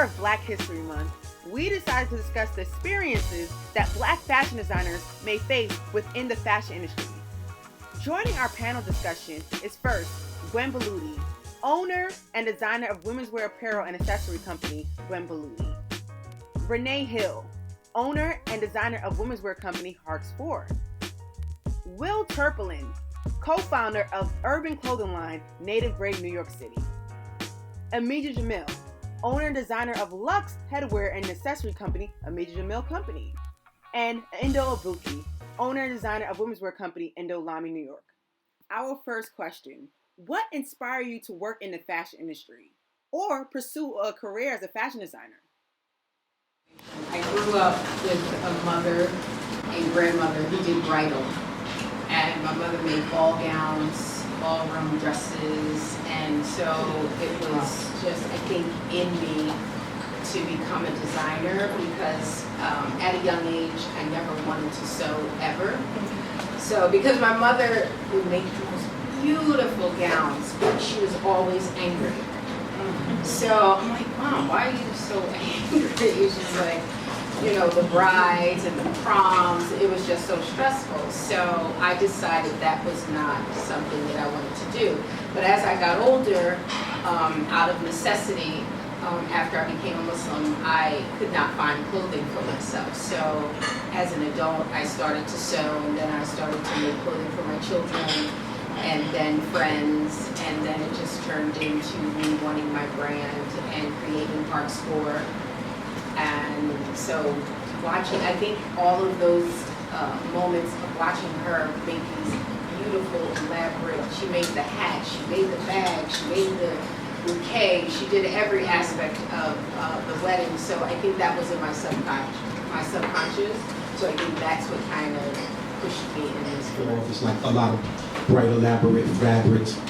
of Black History Month, we decided to discuss the experiences that Black fashion designers may face within the fashion industry. Joining our panel discussion is first Gwen Beluti, owner and designer of women's wear apparel and accessory company Gwen Beluti. Renee Hill, owner and designer of women's wear company Harks Ford. Will Turpelin, co-founder of urban clothing line Native Grade New York City. Amija Jamil, owner and designer of Luxe headwear and accessory company Amija Jamil Company. And Indo Abuki, owner and designer of women's wear company Indo Lami, New York. Our first question: what inspired you to work in the fashion industry or pursue a career as a fashion designer? I grew up with a mother and grandmother who did bridal, and my mother made ball gowns, ballroom dresses, and so it was just, I think, in me to become a designer because at a young age I never wanted to sew ever. So because my mother would make the most beautiful gowns, but she was always angry. So I'm like, Mom, why are you so angry? She's like, you know, the brides and the proms, it was just so stressful. So I decided that was not something that I wanted to do. But as I got older, out of necessity, after I became a Muslim, I could not find clothing for myself. So as an adult, I started to sew, and then I started to make clothing for my children, and then friends, and then it just turned into me wanting my brand and creating Harks Ford. And so watching, I think all of those moments of watching her make these beautiful, elaborate, she made the hat, she made the bag, she made the bouquet, she did every aspect of the wedding. So I think that was in my subconscious. So I think that's what kind of pushed me in this field. It's like a lot of bright, elaborate fabrics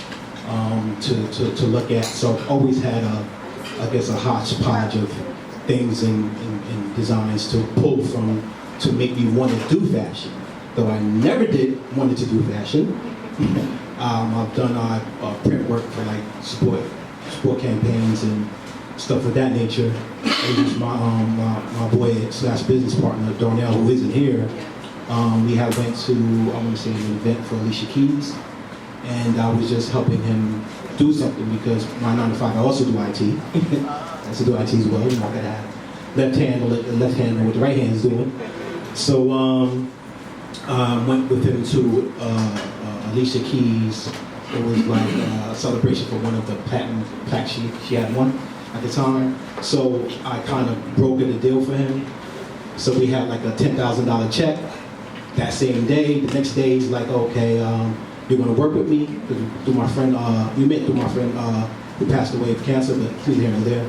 to look at. So I've always had I guess a hodgepodge of things and designs to pull from to make me want to do fashion. Though I never wanted to do fashion. I've done print work for like sport campaigns and stuff of that nature. And my boy / business partner Darnell, who isn't here, we had went to, I want to say, an event for Alicia Keys, and I was just helping him do something because my 9 to 5, I also do IT. I also do IT as well. You know, I gotta have left hand know what the right hand is doing. So went with him to Alicia Keys. It was like a celebration for one of the plaques she had won at the time. So I kind of brokered a deal for him. So we had like a $10,000 check that same day. The next day he's like, okay, you're gonna work with me. Through my friend, we met through my friend who passed away of cancer, but he's here and there.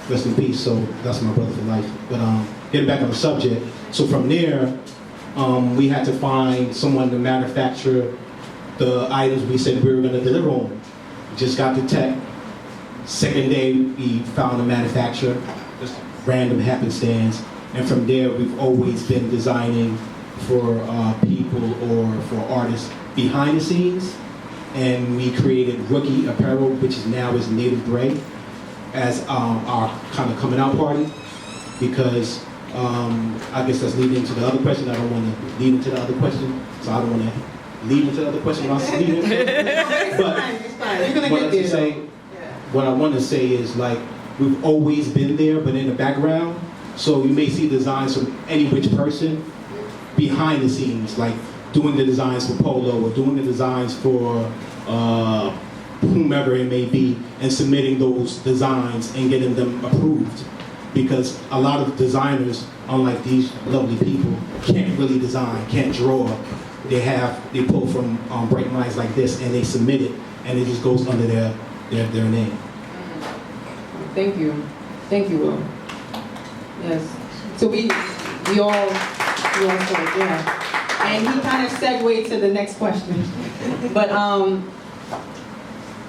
Rest in peace. So that's my brother for life. But getting back on the subject. So from there, we had to find someone to manufacture the items we said we were going to deliver on. Just got the tech. Second day, we found a manufacturer, just random happenstance. And from there, we've always been designing for people or for artists behind the scenes. And we created Rookie Apparel, which now is Native Grade, as our kind of coming out party. Because I guess that's leading into the other question. I don't want to lead into the other question, so I don't want to lead into the other question while I'm leading. But what I want to say is, like, we've always been there, but in the background. So you may see designs from any which person behind the scenes, like doing the designs for Polo or doing the designs for whomever it may be, and submitting those designs and getting them approved. Because a lot of designers, unlike these lovely people, can't really design, can't draw. They pull from bright minds like this, and they submit it, and it just goes under their name. Thank you, Will. Yes. So we all said, yeah. And he kind of segued to the next question. But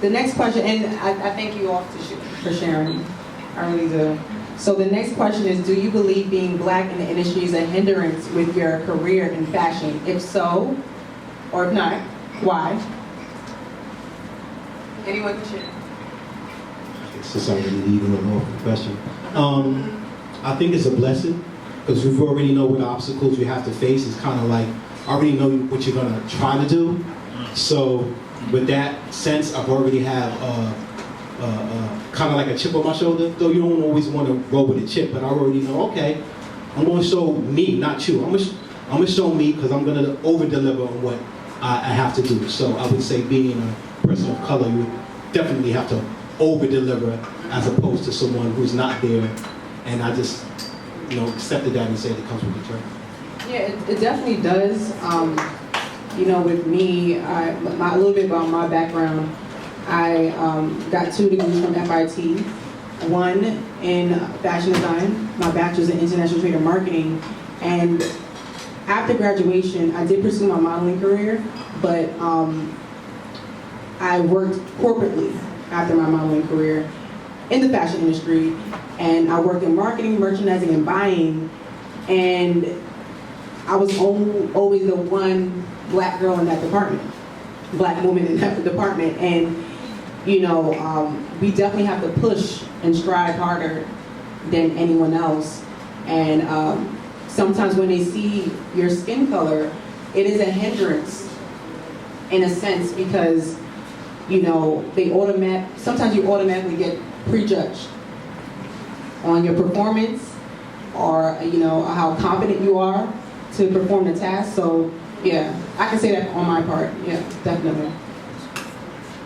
the next question, and I thank you all for sharing. I really do. So the next question is, do you believe being Black in the industry is a hindrance with your career in fashion? If so, or if not, why? Anyone can share? since I'm already leading on off the question. I think it's a blessing because we already know what obstacles we have to face. It's kind of like, I already know what you're gonna try to do. So with that sense, I've already have kind of like a chip on my shoulder, though you don't always want to roll with a chip, but I already know, okay, I'm going to show me, not you. I'm going to show me because I'm going to over-deliver on what I have to do. So I would say being a person of color, you definitely have to over-deliver as opposed to someone who's not there. And I just, accepted that and said it comes with the trade. Yeah, it definitely does. With me, a little bit about my background. I got 2 degrees from FIT, one in fashion design, my bachelor's in international trade and marketing, and after graduation, I did pursue my modeling career, but I worked corporately after my modeling career in the fashion industry, and I worked in marketing, merchandising, and buying, and I was always the one black girl in that department, black woman in that department, and we definitely have to push and strive harder than anyone else. And sometimes when they see your skin color, it is a hindrance in a sense because, sometimes you automatically get prejudged on your performance or, how confident you are to perform the task. So yeah, I can say that on my part. Yeah, definitely.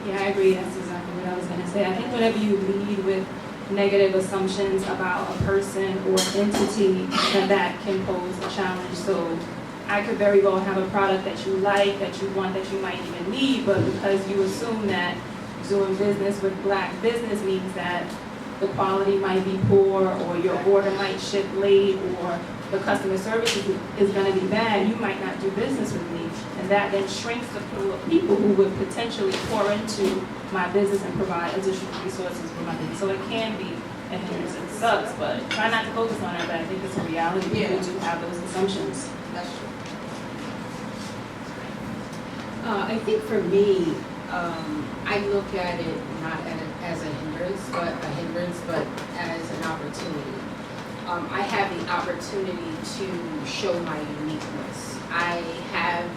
Yeah, I agree. That's exactly what I was going to say. I think whenever you lead with negative assumptions about a person or entity, that can pose a challenge. So I could very well have a product that you like, that you want, that you might even need, but because you assume that doing business with black business means that the quality might be poor, or your order might ship late, or the customer service is going to be bad, you might not do business with me. And that then shrinks the pool of people who would potentially pour into my business and provide additional resources for my business. So it can be a hindrance. It sucks, but try not to focus on it, but I think it's a reality. People do have those assumptions. That's true. I think for me, I look at it not as a hindrance, but as an opportunity. I have the opportunity to show my uniqueness. I have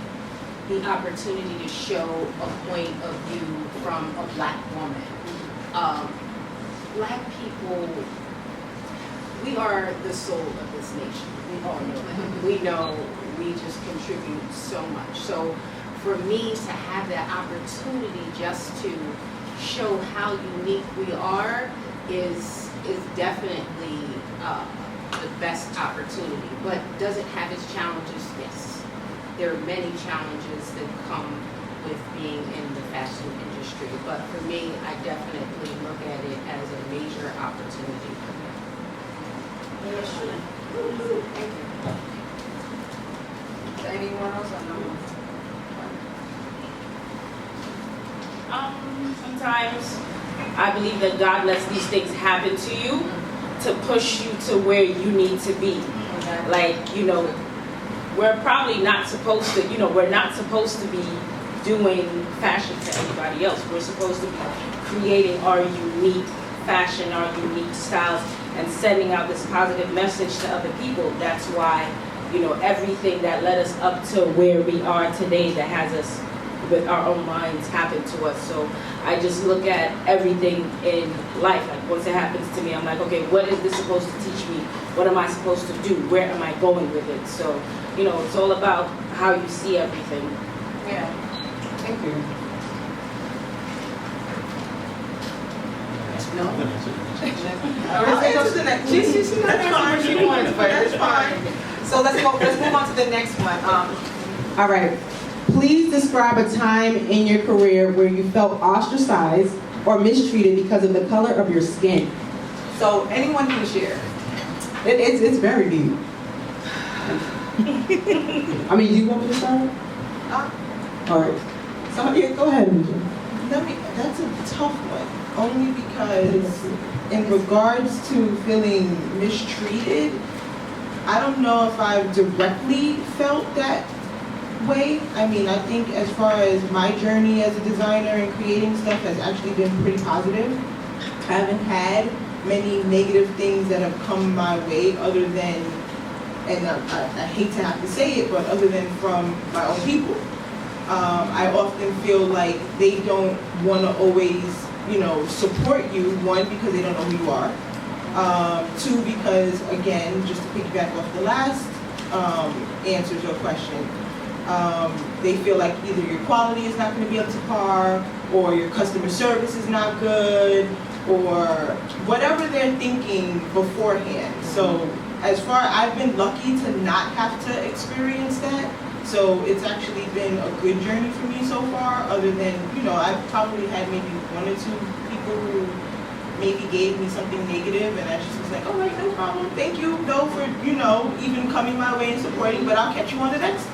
the opportunity to show a point of view from a black woman. Black people, we are the soul of this nation. We all know that. We know we just contribute so much. So for me to have that opportunity just to show how unique we are is definitely the best opportunity. But does it have its challenges? Yes. There are many challenges that come with being in the fashion industry. But for me, I definitely look at it as a major opportunity for me. Thank you. Anyone else? Sometimes I believe that God lets these things happen to you to push you to where you need to be. Like, we're probably not supposed to, we're not supposed to be doing fashion for anybody else. We're supposed to be creating our unique fashion, our unique styles, and sending out this positive message to other people. That's why, everything that led us up to where we are today, that has us with our own minds, happened to us. So I just look at everything in life. Like, once it happens to me, I'm like, okay, what is this supposed to teach me? What am I supposed to do? Where am I going with it? So, it's all about how you see everything. Yeah. Thank you. I'm gonna answer the next one. She's not answering she wants, but it's fine. So let's move on to the next one. All right. Please describe a time in your career where you felt ostracized or mistreated because of the color of your skin. So anyone can share. It's very deep. I mean, you want me to start? All right. Somebody, go ahead, Mija. That's a tough one, only because in regards to feeling mistreated, I don't know if I've directly felt that way. I mean, I think as far as my journey as a designer and creating stuff has actually been pretty positive. haven't had many negative things that have come my way other than, and I hate to have to say it, but other than from my own people. I often feel like they don't want to always, support you. One, because they don't know who you are. Two, because again, just to piggyback off the last answer to your question, they feel like either your quality is not going to be up to par, or your customer service is not good, or whatever they're thinking beforehand. So as far, I've been lucky to not have to experience that. So it's actually been a good journey for me so far, other than, I've probably had maybe one or two people who maybe gave me something negative, and I just was like, all right, no problem. Thank you, though, for, even coming my way and supporting, but I'll catch you on the next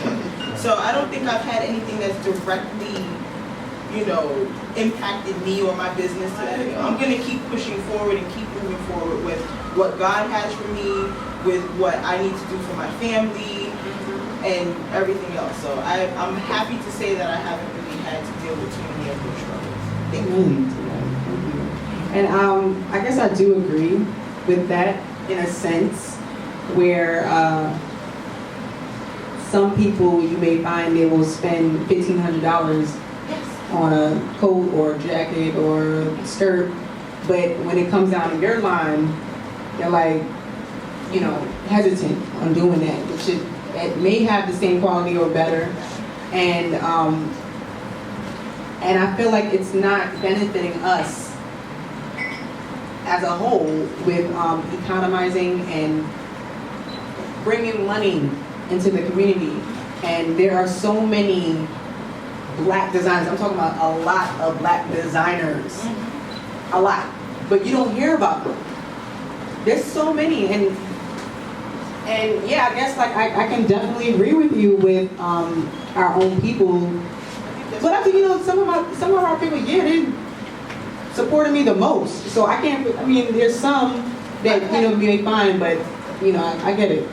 one. So I don't think I've had anything that's directly, impacted me or my business. I'm going to keep pushing forward and keep moving forward with what God has for me, with what I need to do for my family, and everything else. So I'm happy to say that I haven't really had to deal with too many of those struggles. Thank you. And I guess I do agree with that in a sense, where some people you may find they will spend $1,500 on a coat or jacket or skirt, but when it comes down to your line, they're like, hesitant on doing that. It may have the same quality or better, and I feel like it's not benefiting us as a whole with economizing and bringing money into the community. And there are so many black designers. I'm talking about a lot of black designers, a lot, but you don't hear about them. There's so many, and yeah, I guess like I can definitely agree with you with our own people. But I think some of our people, yeah, they supported me the most. So I can't. I mean, there's some that you may find, but I get it.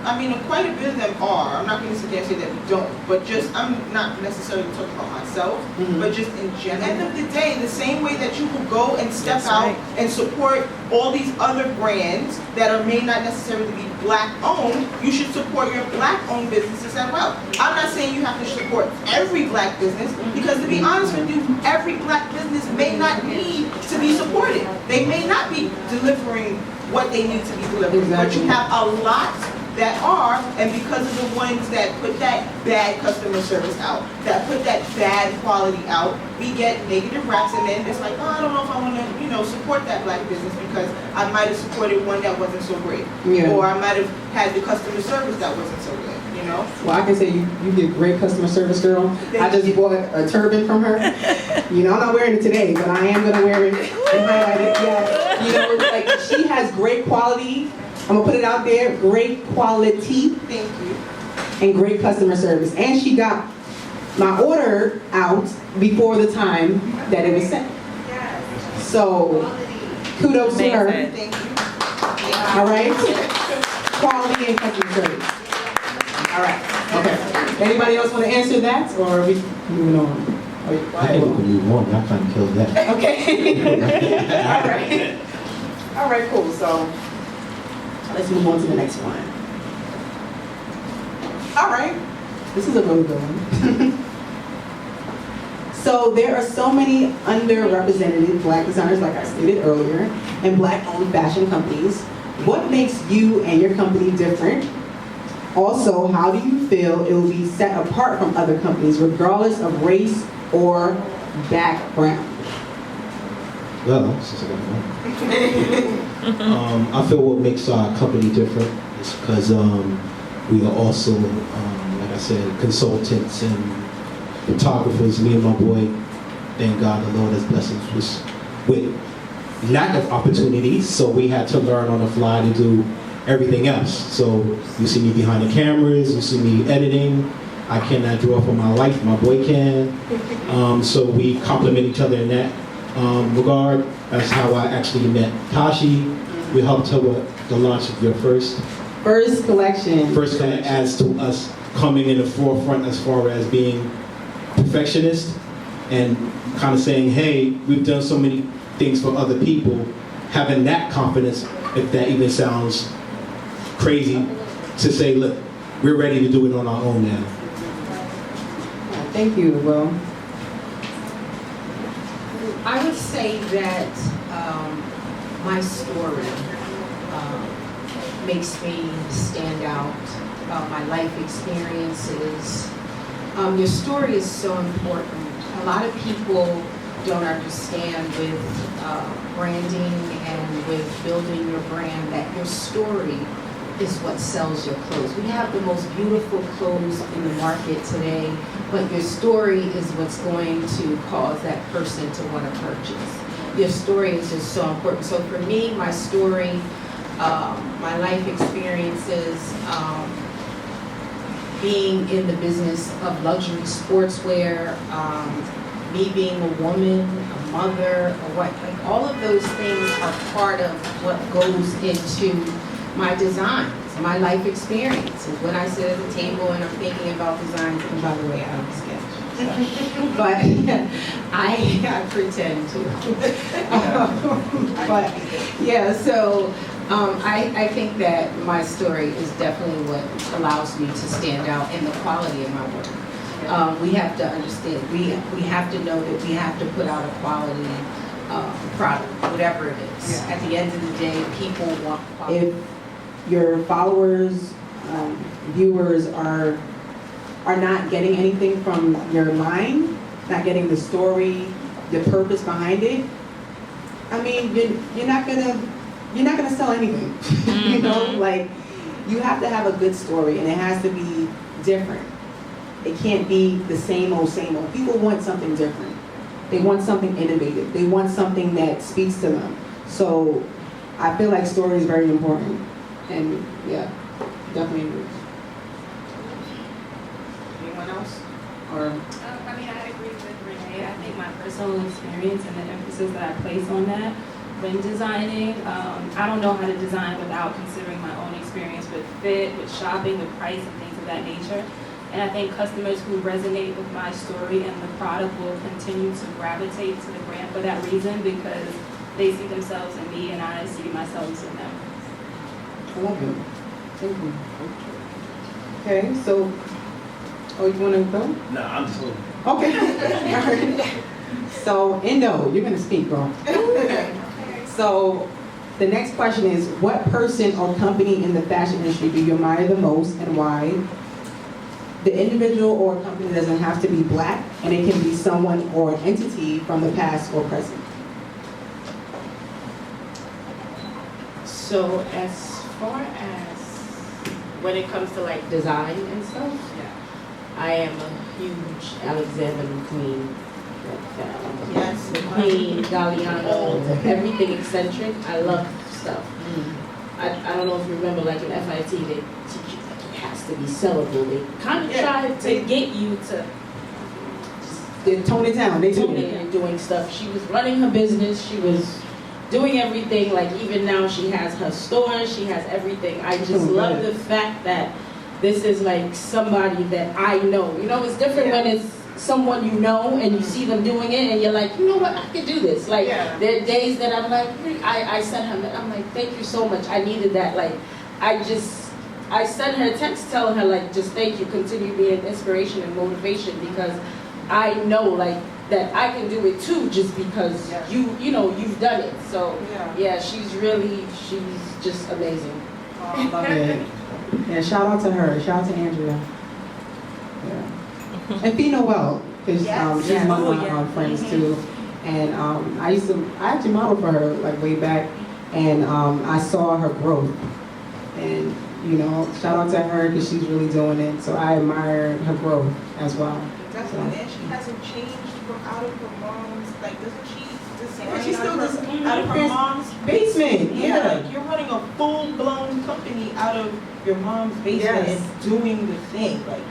I mean, quite a bit of them are. I'm not going to suggest that we don't, but just, I'm not necessarily talking about myself, but just in general. At the end of the day, the same way that you will go and step out and support all these other brands that may not necessarily be black owned, you should support your black owned businesses as well. I'm not saying you have to support every black business, because to be honest with you, every black business may not need to be supported. They may not be delivering what they need to be delivering, but you have a lot that are, and because of the ones that put that bad customer service out, that put that bad quality out, we get negative raps, and then it's like, I don't know if I want to, support that black business because I might have supported one that wasn't so great, or I might have had the customer service that wasn't so good, Well, I can say you did great customer service, girl. I just bought a turban from her. I'm not wearing it today, but I am gonna wear it and highlight it. Yeah, like she has great quality. I'm gonna put it out there, great quality. Thank you. And great customer service. And she got my order out before the time that it was sent. So, kudos to her. Thank you. All right? Quality and customer service. All right, okay. Anybody else want to answer that, or are we moving on? I think we can move on. Y'all trying to kill that. Okay. All right, cool. So, let's move on to the next one. All right. This is a really good one. So there are so many underrepresented black designers, like I stated earlier, and black-owned fashion companies. What makes you and your company different? Also, how do you feel it will be set apart from other companies, regardless of race or background? Well, since I got one. I feel what makes our company different is because we are also, like I said, consultants and photographers. Me and my boy, thank God the Lord has blessed us with lack of opportunities, so we had to learn on the fly to do everything else. So you see me behind the cameras, you see me editing. I cannot draw for my life, my boy can. So we complement each other in that regard. That's how I actually met Tashee. We helped her with the launch of your first collection. First collection, as to us coming in the forefront as far as being perfectionist. and kind of saying, hey, we've done so many things for other people, having that confidence, if that even sounds crazy, to say, look, we're ready to do it on our own now. Thank you, Will. I would say that my story makes me stand out. My life experiences. Your story is so important. A lot of people don't understand with branding and with building your brand that your story is what sells your clothes. We have the most beautiful clothes in the market today, but your story is what's going to cause that person to want to purchase. Your story is just so important. So for me, my story, my life experiences, being in the business of luxury sportswear, me being a woman, a mother, a wife, like all of those things are part of what goes into my designs, my life experiences. When I sit at the table and I'm thinking about designs, and by the way, I don't sketch. So. But I pretend to. But yeah, so I think that my story is definitely what allows me to stand out in the quality of my work. We have to understand, we have to know that we have to put out a quality product, whatever it is. Yeah. At the end of the day, people want quality. If your followers, viewers are not getting anything from your line, not getting the story, the purpose behind it, I mean, you're not gonna sell anything. Mm-hmm. You know, like, you have to have a good story, and it has to be different. It can't be the same old, same old. People want something different. They want something innovative. They want something that speaks to them. So I feel like story is very important. And yeah, definitely agree. Anyone else? Or I mean, I agree with Renee. I think my personal experience and the emphasis that I place on that when designing, I don't know how to design without considering my own experience with fit, with shopping, with price, and things of that nature. And I think customers who resonate with my story and the product will continue to gravitate to the brand for that reason, because they see themselves in me and I see myself in them. I love it. Thank you. Okay, so, oh, you want to go? No, I'm just moving. Okay. All right. So, Indo, you're going to speak, girl. So, the next question is, what person or company in the fashion industry do you admire the most and why? The individual or company doesn't have to be black, and it can be someone or an entity from the past or present. So as far as when it comes to like design and stuff, I am a huge Alexander McQueen fan. Yes. McQueen, Galliano, everything eccentric. I love stuff. I don't know if you remember, like in FIT, they teach you like it has to be sellable. They kind of try to get you to They tone it down. They do tone it and doing stuff. She was running her business. She was doing everything. Like even now, she has her store. She has everything. I just love the fact that this is like somebody that I know. You know, it's different when it's someone you know and you see them doing it and you're like, you know what, I could do this. Like there are days that I'm like, I sent her, I'm like, thank you so much. I needed that. Like I sent her a text telling her like, just thank you, continue being inspiration and motivation, because I know like that I can do it too, just because you know, you've done it. So yeah, she's just amazing. Oh, I love it. Yeah, shout out to her. Shout out to Andrea. Yeah. And Fino well, because she's one of my friends too. And I actually modeled for her like way back, and I saw her growth. And you know, shout out to her because she's really doing it. So I admire her growth as well. Definitely, and she hasn't changed from out of her mom's, like, doesn't she design She still does out of her mom's basement. Yeah, like you're running a full-blown company out of your mom's basement and doing the thing. Like,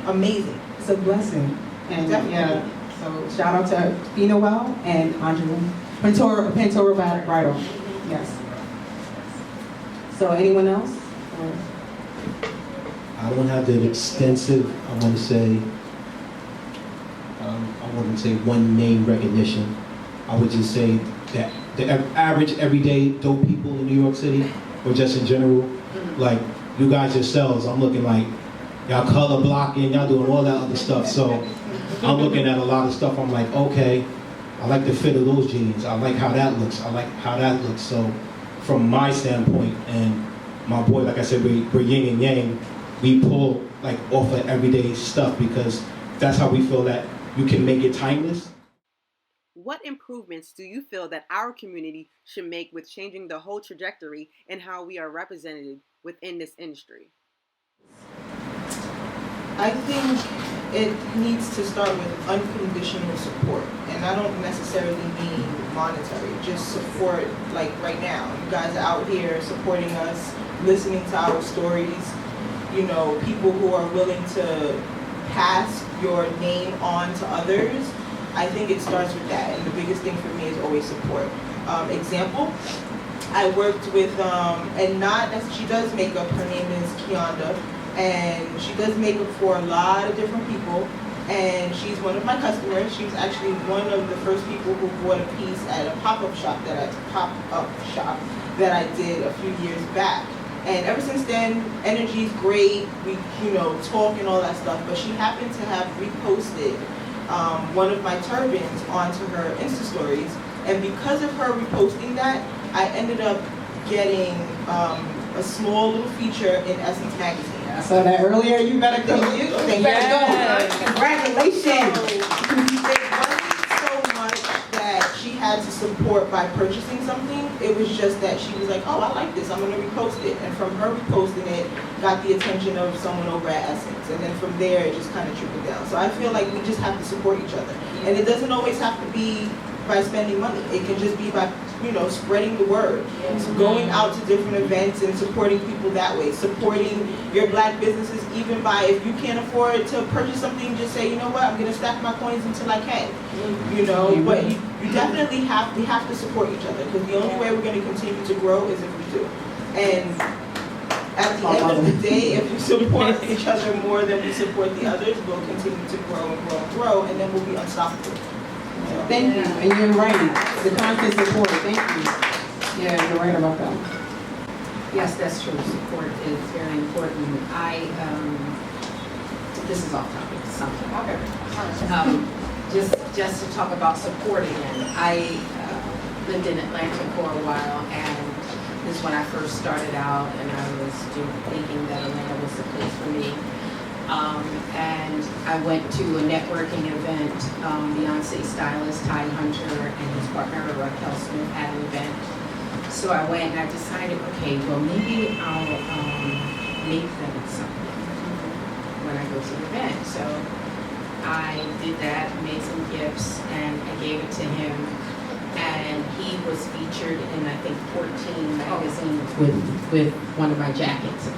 amazing. It's a blessing. And Definitely. so shout out to Fino well and Andrea. Pantora Bridal. Yes. So anyone else? I don't have the extensive, I want to say, I wouldn't say one name recognition. I would just say that the average everyday dope people in New York City, or just in general, like you guys yourselves, I'm looking like y'all color blocking, y'all doing all that other stuff. So I'm looking at a lot of stuff. I'm like, okay, I like the fit of those jeans. I like how that looks. I like how that looks. So from my standpoint, and my boy, like I said, we're yin and yang. We pull like off of everyday stuff because that's how we feel that you can make it timeless. What improvements do you feel that our community should make with changing the whole trajectory and how we are represented within this industry? I think it needs to start with unconditional support, and I don't necessarily mean monetary, just support. Like right now, you guys are out here supporting us, listening to our stories, you know, people who are willing to pass your name on to others. I think it starts with that, and the biggest thing for me is always support. Example, I worked with, and not that she does makeup, her name is Kianda, and she does makeup for a lot of different people, and she's one of my customers. She was actually one of the first people who bought a piece at a pop-up shop that I did a few years back. And ever since then, energy's great, we, you know, talk and all that stuff, but she happened to have reposted one of my turbans onto her Insta stories, and because of her reposting that, I ended up getting a small little feature in Essence magazine. I saw that earlier. You better go. You better go. Congratulations. It wasn't so much that she had to support by purchasing something. It was just that she was like, oh, I like this, I'm going to repost it. And from her reposting it, got the attention of someone over at Essence. And then from there, it just kind of trickled down. So I feel like we just have to support each other. And it doesn't always have to be by spending money. It can just be by, you know, spreading the word. So going out to different events and supporting people that way. Supporting your black businesses, even by, if you can't afford to purchase something, just say, you know what, I'm going to stack my coins until I can. You know, but you definitely we have to support each other, because the only way we're going to continue to grow is if we do. And at the end of the day, if we support each other more than we support the others, we'll continue to grow and grow and grow, and then we'll be unstoppable. Thank you, and you're right. The constant support. Thank you. Yeah, you're right about that. Yes, that's true. Support is very important. This is off topic, something. Just to talk about support again. I lived in Atlanta for a while, and this is when I first started out, and I was thinking that Atlanta was the place for me. And I went to a networking event. Beyonce stylist Ty Hunter and his partner Raquel Smith had an event. So I went and I decided, okay, well maybe I'll make them something when I go to the event. So I did that, made some gifts, and I gave it to him. And he was featured in, I think, 14 magazines with one of my jackets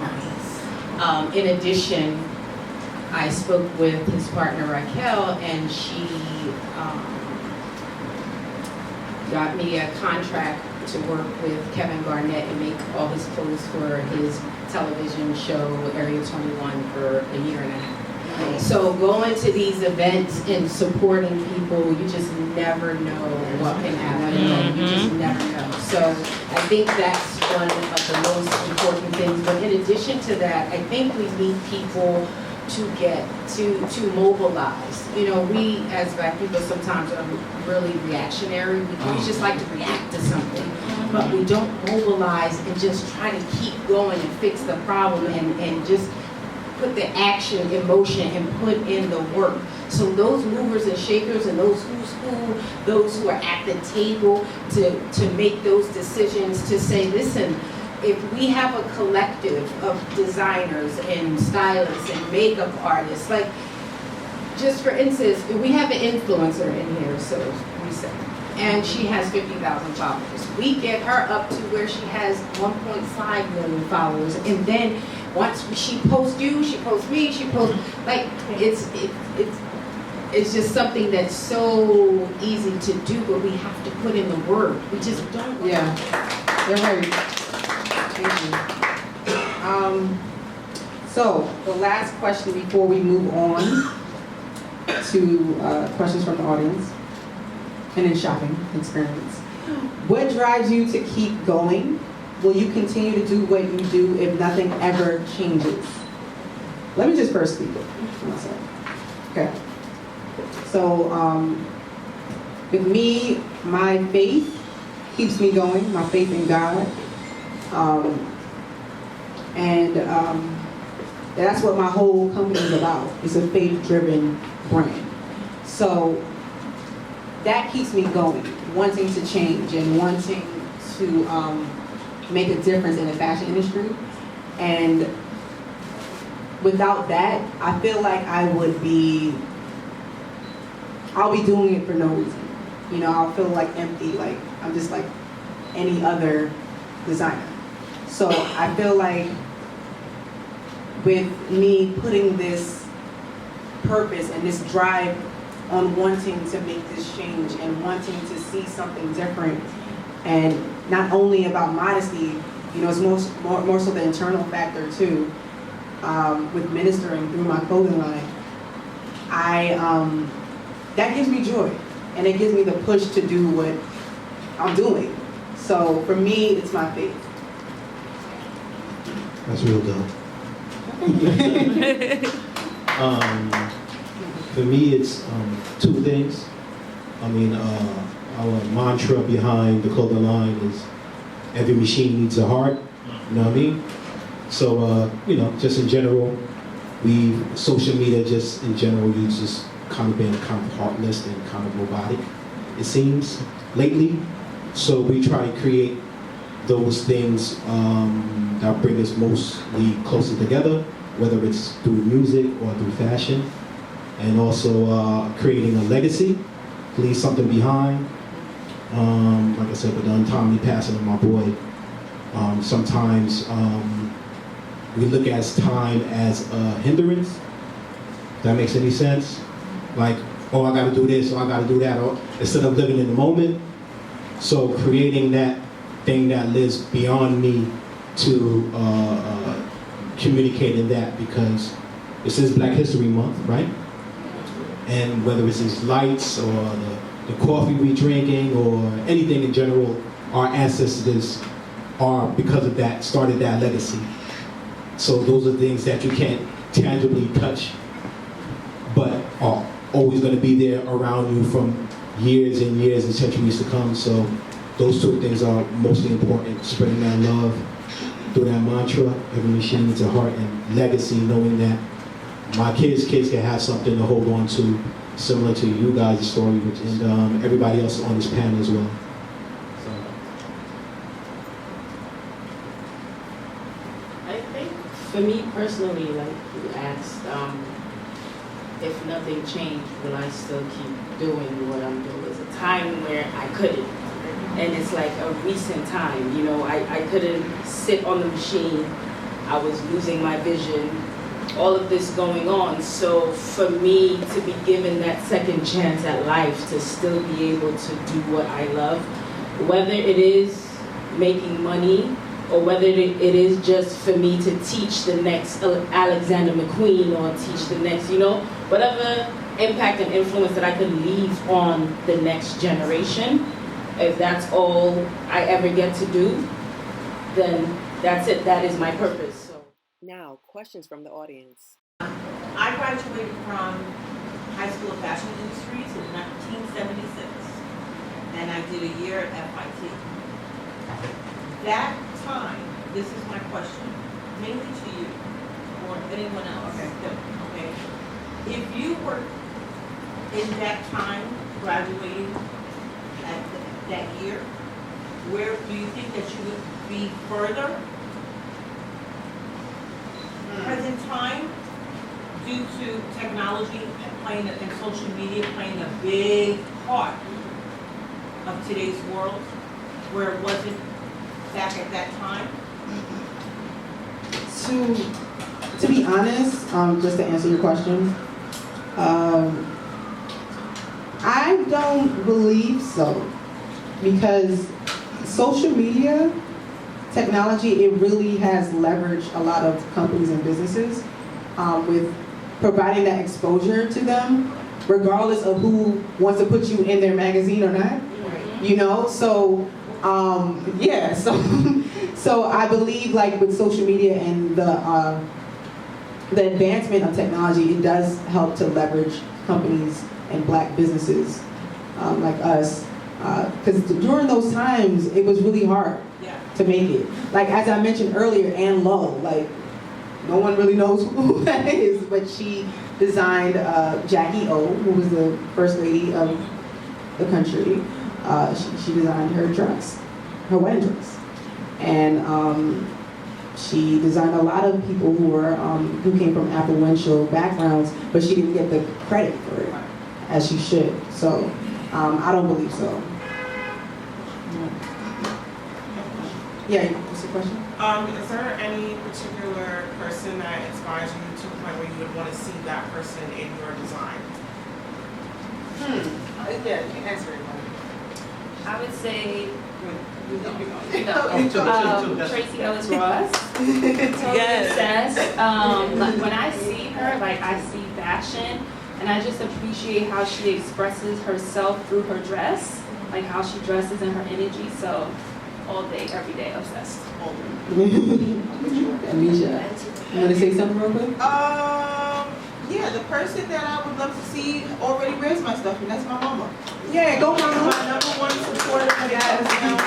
on. In addition, I spoke with his partner Raquel, and she got me a contract to work with Kevin Garnett and make all his clothes for his television show Area 21 for a year and a half. So going to these events and supporting people, you just never know what can happen. You just never know. So I think that's one of the most important things. But in addition to that, I think we need people to mobilize. You know, we as Black people sometimes are really reactionary. We just like to react to something, but we don't mobilize and just try to keep going and fix the problem and just put the action in motion and put in the work. So those movers and shakers and those who's who, those who are at the table to make those decisions, to say, listen, if we have a collective of designers and stylists and makeup artists, like, just for instance, we have an influencer in here, so we say, and she has 50,000 followers. We get her up to where she has 1.5 million followers, and then once she posts you, she posts me, she posts, like, it's just something that's so easy to do, but we have to put in the work. We just don't. Yeah, you're right. Thank you. So the last question before we move on to questions from the audience, and then shopping experience. What drives you to keep going? Will you continue to do what you do if nothing ever changes? Let me just first speak for myself. Okay. So, with me, my faith keeps me going, my faith in God. That's what my whole company is about. It's a faith-driven brand. So that keeps me going, wanting to change and wanting to make a difference in the fashion industry. And without that, I feel like I'll be doing it for no reason. You know, I'll feel like empty, like I'm just like any other designer. So I feel like with me putting this purpose and this drive on wanting to make this change and wanting to see something different, and not only about modesty, you know, it's more so the internal factor too, with ministering through my clothing line, that gives me joy, and it gives me the push to do what I'm doing. So for me, it's my faith. That's real dope. For me, it's two things. I mean, our mantra behind the clothing line is every machine needs a heart. You know what I mean? So, you know, just in general, social media just in general, you've just kind of been kind of heartless and kind of robotic, it seems, lately. So we try to create those things that bring us mostly closer together, whether it's through music or through fashion, and also creating a legacy, leave something behind. Like I said, with the untimely passing of my boy, sometimes we look at time as a hindrance. If that makes any sense? Like, oh, I gotta do this, or I gotta do that, or instead of living in the moment. So creating that thing that lives beyond me to communicating that, because this is Black History Month, right? And whether it's these lights or the coffee we drinking or anything in general, our ancestors are, because of that, started that legacy. So those are things that you can't tangibly touch, but are always going to be there around you from years and years and centuries to come. So those two things are mostly important, spreading that love through that mantra, every machine needs a heart, and legacy, knowing that my kids can have something to hold on to, similar to you guys' story, and everybody else on this panel as well. So. I think for me personally, like you asked, if nothing changed, will I still keep doing what I'm doing? There's a time where I couldn't. And it's like a recent time, you know, I couldn't sit on the machine. I was losing my vision, all of this going on. So for me to be given that second chance at life, to still be able to do what I love, whether it is making money or whether it is just for me to teach the next Alexander McQueen or teach the next, you know, whatever impact and influence that I could leave on the next generation. If that's all I ever get to do, then that's it. That is my purpose. So. Now, questions from the audience. I graduated from High School of Fashion Industries in 1976, and I did a year at FIT. That time, this is my question, mainly to you or anyone else. Okay. If you were in that time graduating at that year, where do you think that you would be further? Present time, due to technology and social media playing a big part of today's world, where it wasn't back at that time? To be honest, just to answer your question, I don't believe so, because social media technology, it really has leveraged a lot of companies and businesses with providing that exposure to them, regardless of who wants to put you in their magazine or not. You know, so yeah, so I believe like with social media and the advancement of technology, it does help to leverage companies and black businesses like us, because during those times it was really hard to make it. Like as I mentioned earlier, Ann Lowe, like no one really knows who that is, but she designed Jackie O, who was the first lady of the country. She designed her dress, her wedding dress, and she designed a lot of people who came from affluential backgrounds, but she didn't get the credit for it as she should. So I don't believe so. Yeah, what's the question? Is there any particular person that inspires you to the point where you would want to see that person in your design? Yeah, you can answer it. I would say No. Tracy Ellis Ross. Yes. Like when I see her, like I see fashion, and I just appreciate how she expresses herself through her dress, like how she dresses and her energy. So all day, every day, obsessed. Amisha, you want to say something real quick? Yeah, the person that I would love to see already wears my stuff, and that's my mama. Yeah, go She's mama. my number one supporter when it comes down.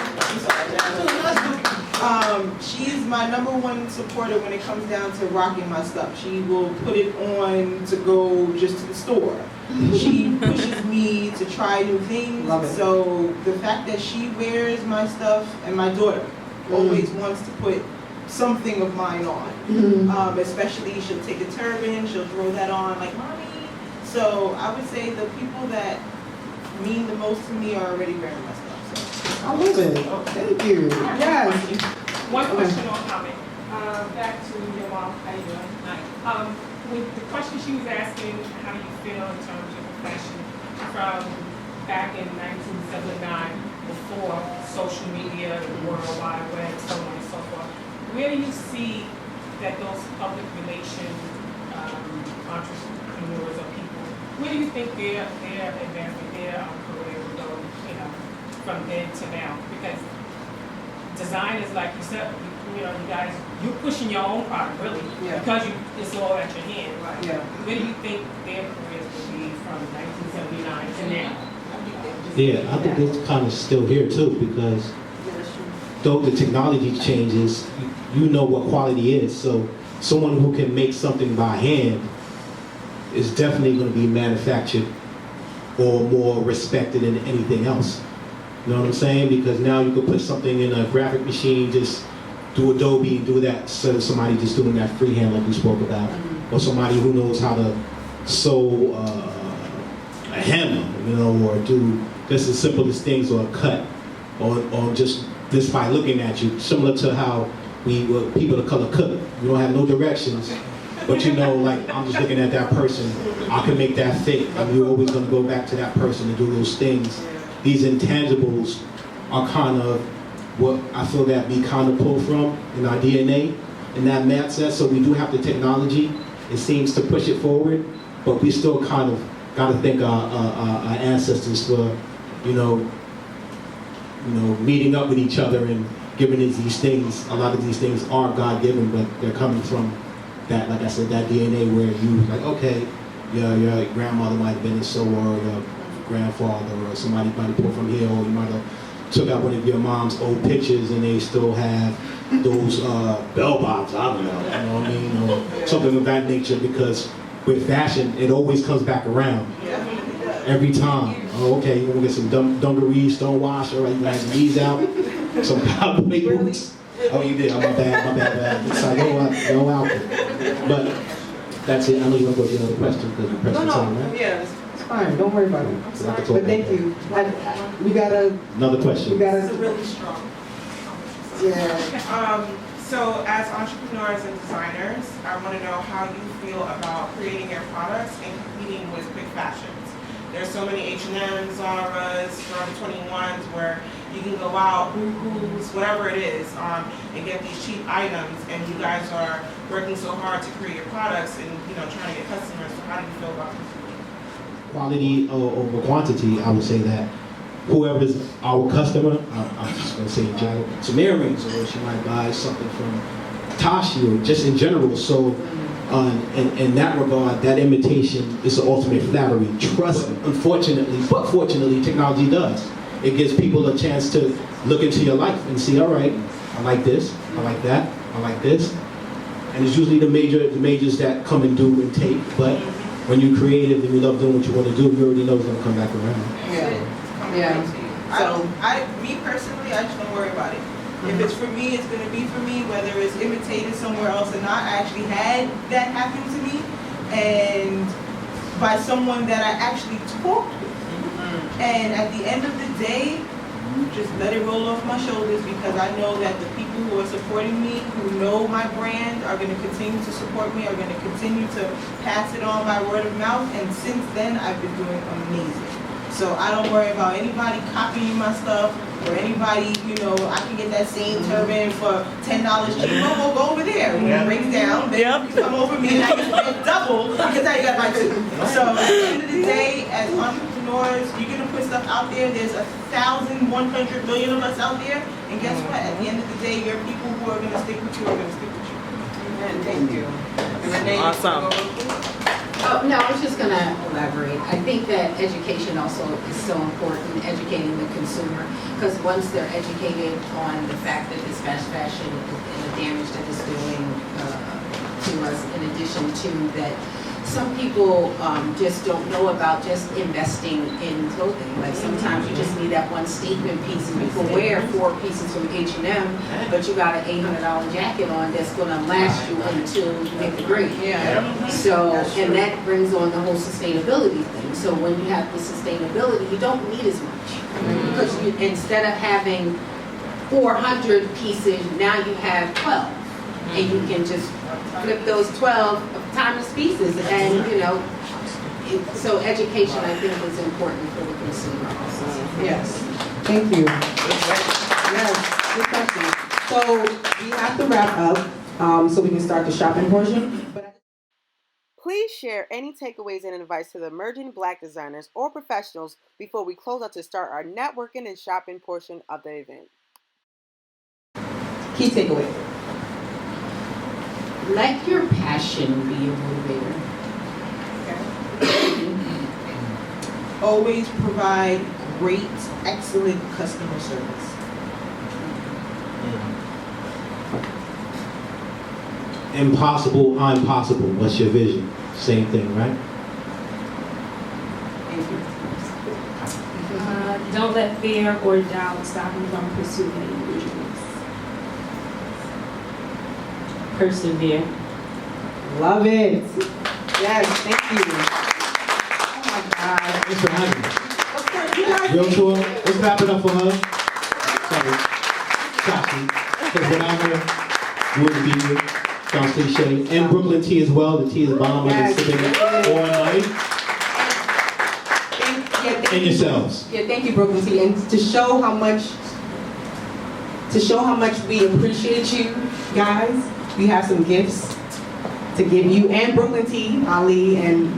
She's my number one supporter when it comes down to rocking my stuff. She will put it on to go just to the store. She pushes me to try new things. Love it. So the fact that she wears my stuff, and my daughter always wants to put something of mine on. Especially she'll take a turban, she'll throw that on like, mommy. So I would say the people that mean the most to me are already wearing my stuff. So. I love it. Thank you. Yes. One question on comment. Back to your mom, how you doing? With the question she was asking, how do you feel in terms of the fashion from back in 1979, before social media, the World Wide Web, so on and so forth. Where do you see that those public relation entrepreneurs or people, where do you think their advancement, their career will go, you know, from then to now? Because design is like you said, you guys, you're pushing your own product really, because it's all at your hand. Right? Yeah. Where do you think their careers will be from 1979 to now? Yeah, I think it's kind of still here too, because though the technology changes, you know what quality is. So someone who can make something by hand is definitely going to be manufactured or more respected than anything else. You know what I'm saying? Because now you could put something in a graphic machine, just do Adobe and do that, so somebody just doing that freehand like we spoke about, or somebody who knows how to sew a hammer, you know, or do just the simplest things, or a cut, or just by looking at you, similar to how people of color cook. You don't have no directions, but you know, like, I'm just looking at that person, I can make that fit, and you're always gonna go back to that person to do those things. These intangibles are kind of what I feel that we kind of pull from in our DNA, in that math set. So we do have the technology, it seems to push it forward, but we still kind of gotta thank our ancestors for, you know, meeting up with each other and giving us these things. A lot of these things are God-given, but they're coming from that, like I said, that DNA where you like, okay, your grandmother might have been a sewer, or your grandfather, or somebody might have pulled from here, or you might have took out one of your mom's old pictures and they still have those bell bottoms, I don't know, you know what I mean, or something of that nature, because with fashion, it always comes back around. Every time. Oh, okay, you're gonna get some dungarees, stonewash, all right, you have these out, some cowboy boots. Oh, you did, oh, my bad. It's like, go out there. But that's it, I know you're gonna go to another question, because you pressed the time, right? Yeah. It's fine, don't worry about it. But thank you. We gotta. Another question. We gotta. It's really strong. Yeah. So as entrepreneurs and designers, I want to know how you feel about creating your products and competing with quick fashions. There's so many H&M's, Zara's, Forever 21s where you can go out, Boohoo's, whatever it is, and get these cheap items, and you guys are working so hard to create your products and, trying to get customers. So how do you feel about competing? quality over quantity, I would say that whoever's our customer, I'm just going to say in general, some earrings, or she might buy something from Tashee, or just in general. So in that regard, that imitation is the ultimate flattery. Trust, unfortunately, but fortunately, technology does. It gives people a chance to look into your life and see, all right, I like this, I like that, I like this. And it's usually the majors that come and do and take, but when you're creative and you love doing what you want to do, you already know it's going to come back around. Yeah. Me personally, I just don't worry about it. If it's for me, it's going to be for me, whether it's imitated somewhere else or not. I actually had that happen to me, and by someone that I actually talked with. And at the end of the day, just let it roll off my shoulders, because I know that the people who are supporting me, who know my brand, are going to continue to support me, are going to continue to pass it on by word of mouth. And since then, I've been doing amazing. So I don't worry about anybody copying my stuff, or anybody, I can get that same turban for $10 cheaper. We'll go over there. When it breaks down, then you come over me and I can spend double, because now you got my two. So at the end of the day, as entrepreneurs, you're going to put stuff out there. There's 1,100 million of us out there. And guess what? At the end of the day, your people who are going to stick with you are going to stick with you. And thank you. Awesome. Oh, no, I was just going to elaborate. I think that education also is so important, educating the consumer, because once they're educated on the fact that this fast fashion and the damage that it's doing to us, in addition to that, some people just don't know about just investing in clothing. Like sometimes you just need that one statement piece, and you can wear 4 pieces from H&M, but you got an $800 jacket on that's going to last you until you make the grade. Yeah. So, and that brings on the whole sustainability thing. So when you have the sustainability, you don't need as much. Because instead of having 400 pieces, now you have 12. And you can just flip those 12 timeless pieces, and so education, I think, is important for the consumer also. Yes. Thank you. Yes. Good question. So we have to wrap up so we can start the shopping portion. Please share any takeaways and advice to the emerging Black designers or professionals before we close out to start our networking and shopping portion of the event. Key takeaway. Let your passion be your motivator. Always provide great, excellent customer service. Impossible, I'm possible. What's your vision? Same thing, right? Thank you. Don't let fear or doubt stop you from pursuing your dreams. Persevere. Love it. Yes, thank you. Oh my God. Thanks for having me. Of course, you guys. Real tour. Let's wrap it up for her. Sorry. Tashee. Because without her, we wouldn't be here. Don't stay shade. And Brooklyn tea as well. The tea is bomb. I've been sipping it all night. And yourselves. Yeah, thank you, Brooklyn Tea. And to show how much we appreciate you guys, we have some gifts to give you and Brooklyn Tea, Ali and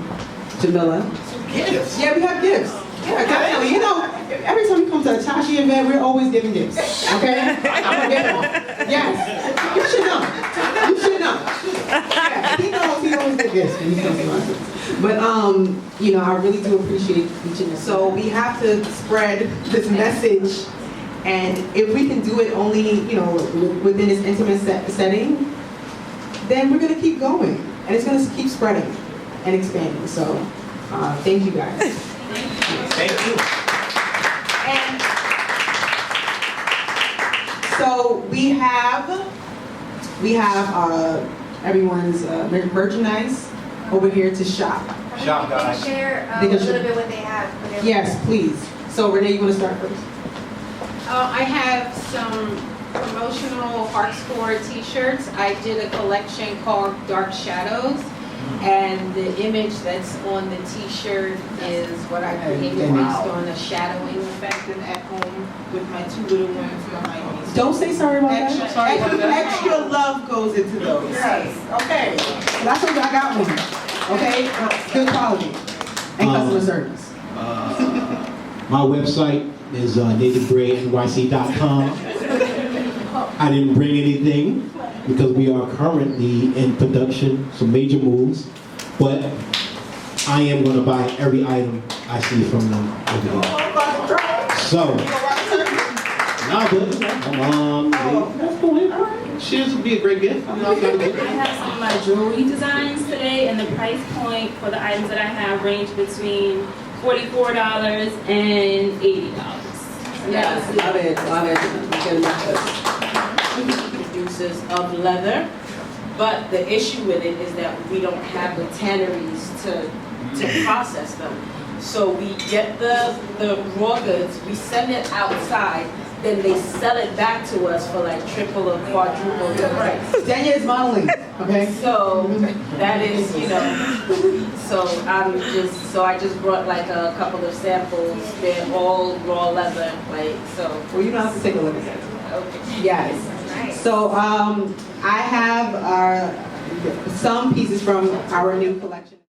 Jamila. Gifts? Yeah, we have gifts. Yeah, definitely. Every time we come to a Tashee event, we're always giving gifts. Okay? I'm a giver. Yes. You should know. You should know. Yeah, he always gives gifts when he comes to us. But I really do appreciate each and so we have to spread this message, and if we can do it only, within this intimate setting, then we're gonna keep going, and it's gonna keep spreading and expanding. So, thank you guys. Thank you. And so we have everyone's merchandise over here to shop. Shop, guys. Can share a They can little share. bit what they have. for their- Yes, please. So Renee, you want to start first? I have some promotional Heartscore t-shirts. I did a collection called Dark Shadows, and the image that's on the t-shirt is what I created based on a shadowing effect at home. With my 2 little ones behind me. Don't say sorry about that. Extra love goes into those. Yes. Okay. That's what I got one. Okay. Good quality. And customer service. My website is nativebrainnyc.com. I didn't bring anything because we are currently in production, some major moves, but I am going to buy every item I see from them over here. So, nah, but shares would be a great gift. I have some of my jewelry designs today, and the price point for the items that I have range between $44 and $80. Yes, love it, love it. Producers of leather, but the issue with it is that we don't have the tanneries to process them. So we get the raw goods, we send it outside, then they sell it back to us for like triple or quadruple the price. Denya is modeling, okay? So that is, so I just brought like a couple of samples. They're all raw leather, like so. Well, you don't have to take a look at that. Okay. Yes. So I have some pieces from our new collection.